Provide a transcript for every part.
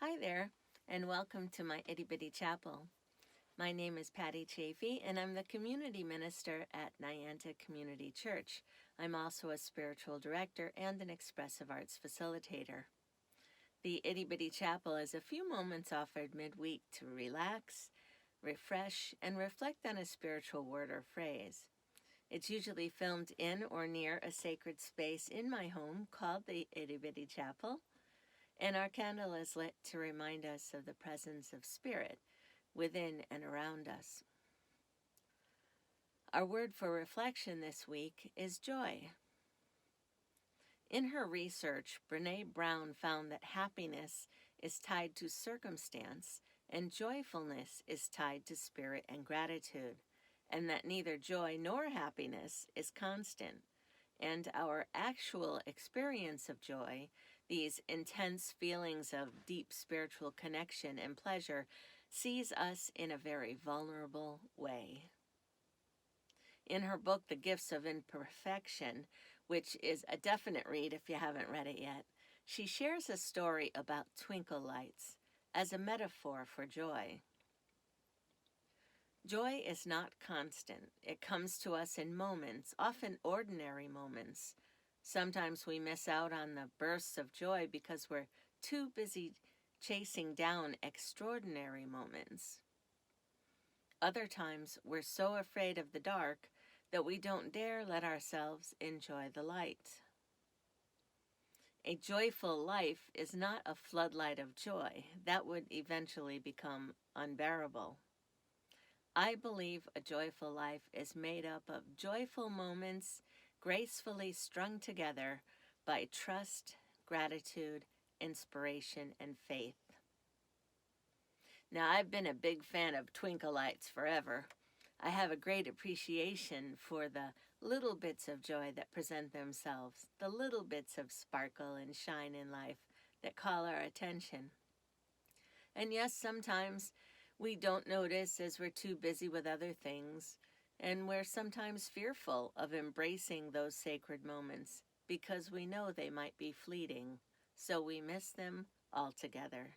Hi there, and welcome to my Itty Bitty Chapel. My name is Patty Chaffee, and I'm the community minister at Niantic Community Church. I'm also a spiritual director and an expressive arts facilitator. The Itty Bitty Chapel is a few moments offered midweek to relax, refresh, and reflect on a spiritual word or phrase. It's usually filmed in or near a sacred space in my home called the Itty Bitty Chapel, and our candle is lit to remind us of the presence of Spirit within and around us. Our word for reflection this week is joy. In her research, Brene Brown found that happiness is tied to circumstance and joyfulness is tied to spirit and gratitude, and that neither joy nor happiness is constant. And our actual experience of joy, these intense feelings of deep spiritual connection and pleasure, sees us in a very vulnerable way. In her book, The Gifts of Imperfection, which is a definite read if you haven't read it yet, she shares a story about twinkle lights as a metaphor for joy. Joy is not constant. It comes to us in moments, often ordinary moments. Sometimes we miss out on the bursts of joy because we're too busy chasing down extraordinary moments. Other times we're so afraid of the dark that we don't dare let ourselves enjoy the light. A joyful life is not a floodlight of joy. That would eventually become unbearable. I believe a joyful life is made up of joyful moments gracefully strung together by trust, gratitude, inspiration, and faith. Now, I've been a big fan of twinkle lights forever. I have a great appreciation for the little bits of joy that present themselves, the little bits of sparkle and shine in life that call our attention. And yes, sometimes we don't notice as we're too busy with other things, and we're sometimes fearful of embracing those sacred moments because we know they might be fleeting, so we miss them altogether.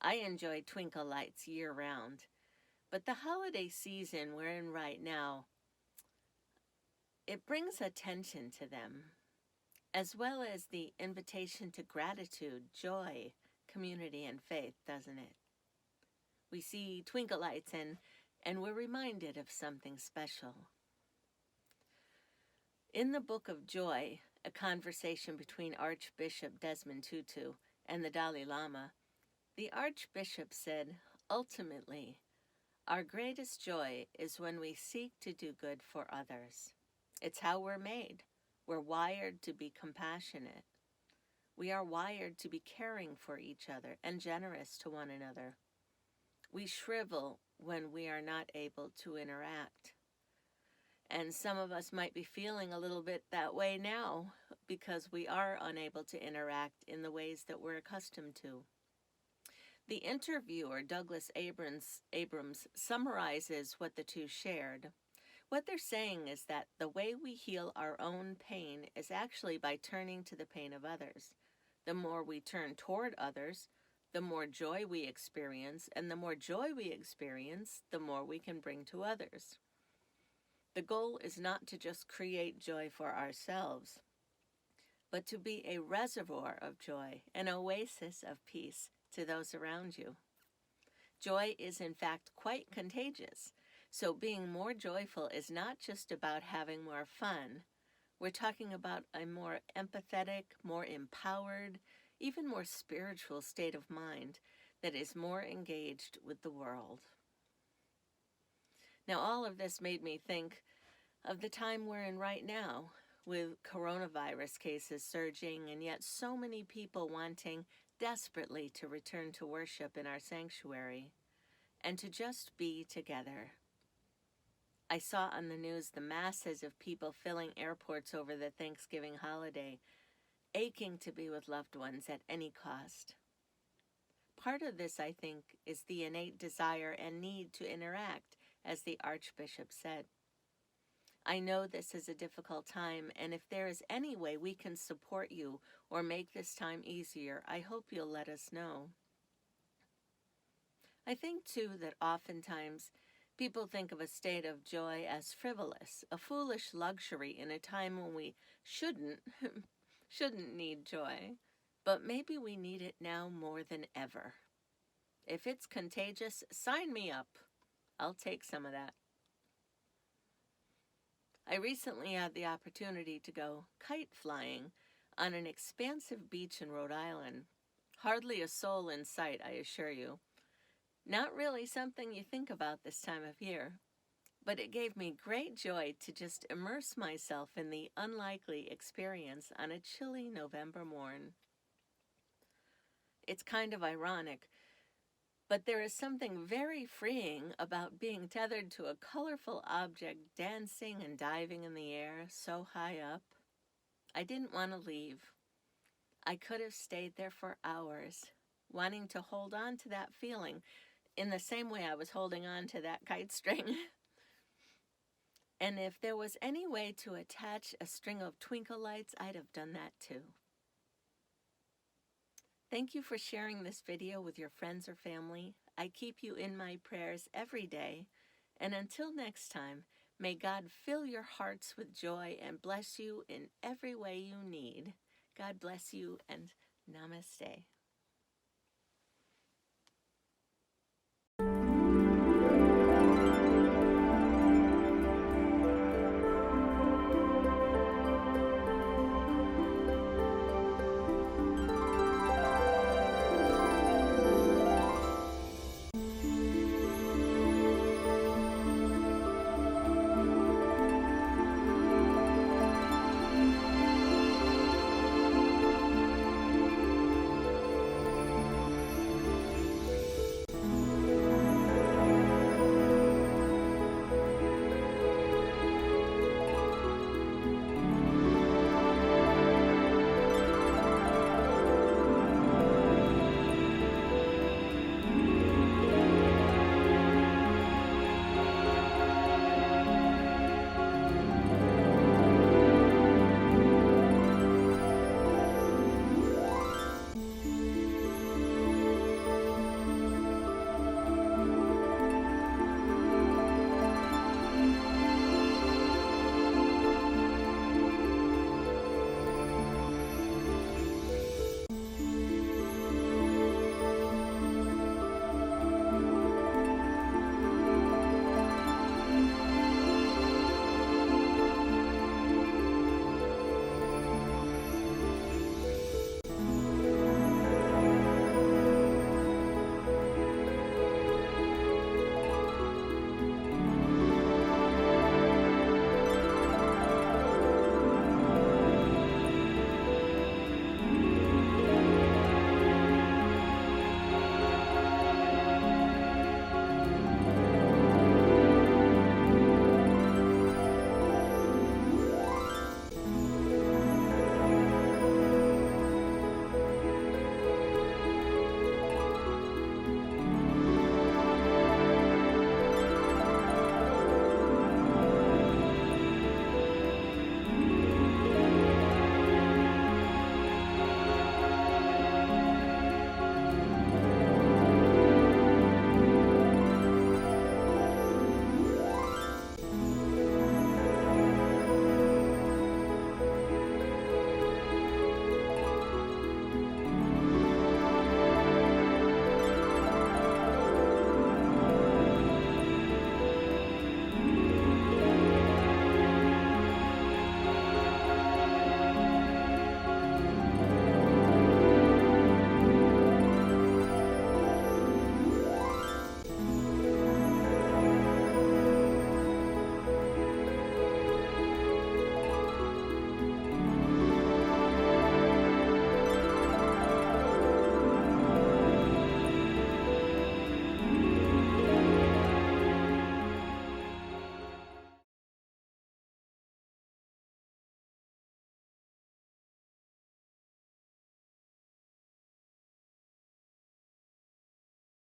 I enjoy twinkle lights year-round, but the holiday season we're in right now, it brings attention to them, as well as the invitation to gratitude, joy, community, and faith, doesn't it? We see twinkle lights and we're reminded of something special. In the Book of Joy, a conversation between Archbishop Desmond Tutu and the Dalai Lama, the Archbishop said, "Ultimately, our greatest joy is when we seek to do good for others. It's how we're made. We're wired to be compassionate. We are wired to be caring for each other and generous to one another. We shrivel when we are not able to interact." And some of us might be feeling a little bit that way now because we are unable to interact in the ways that we're accustomed to. The interviewer, Douglas Abrams, summarizes what the two shared. What they're saying is that the way we heal our own pain is actually by turning to the pain of others. The more we turn toward others, the more joy we experience, and the more joy we experience, the more we can bring to others. The goal is not to just create joy for ourselves, but to be a reservoir of joy, an oasis of peace to those around you. Joy is in fact quite contagious, so being more joyful is not just about having more fun. We're talking about a more empathetic, more empowered, even more spiritual state of mind that is more engaged with the world. Now, all of this made me think of the time we're in right now, with coronavirus cases surging and yet so many people wanting desperately to return to worship in our sanctuary and to just be together. I saw on the news the masses of people filling airports over the Thanksgiving holiday, aching to be with loved ones at any cost. Part of this, I think, is the innate desire and need to interact, as the Archbishop said. I know this is a difficult time, and if there is any way we can support you or make this time easier, I hope you'll let us know. I think, too, that oftentimes people think of a state of joy as frivolous, a foolish luxury in a time when we shouldn't, shouldn't need joy. But maybe we need it now more than ever. If it's contagious, sign me up. I'll take some of that. I recently had the opportunity to go kite flying on an expansive beach in Rhode Island. Hardly a soul in sight, I assure you. Not really something you think about this time of year, but it gave me great joy to just immerse myself in the unlikely experience on a chilly November morn. It's kind of ironic, but there is something very freeing about being tethered to a colorful object dancing and diving in the air so high up. I didn't want to leave. I could have stayed there for hours, wanting to hold on to that feeling in the same way I was holding on to that kite string. And if there was any way to attach a string of twinkle lights, I'd have done that too. Thank you for sharing this video with your friends or family. I keep you in my prayers every day. And until next time, may God fill your hearts with joy and bless you in every way you need. God bless you and namaste.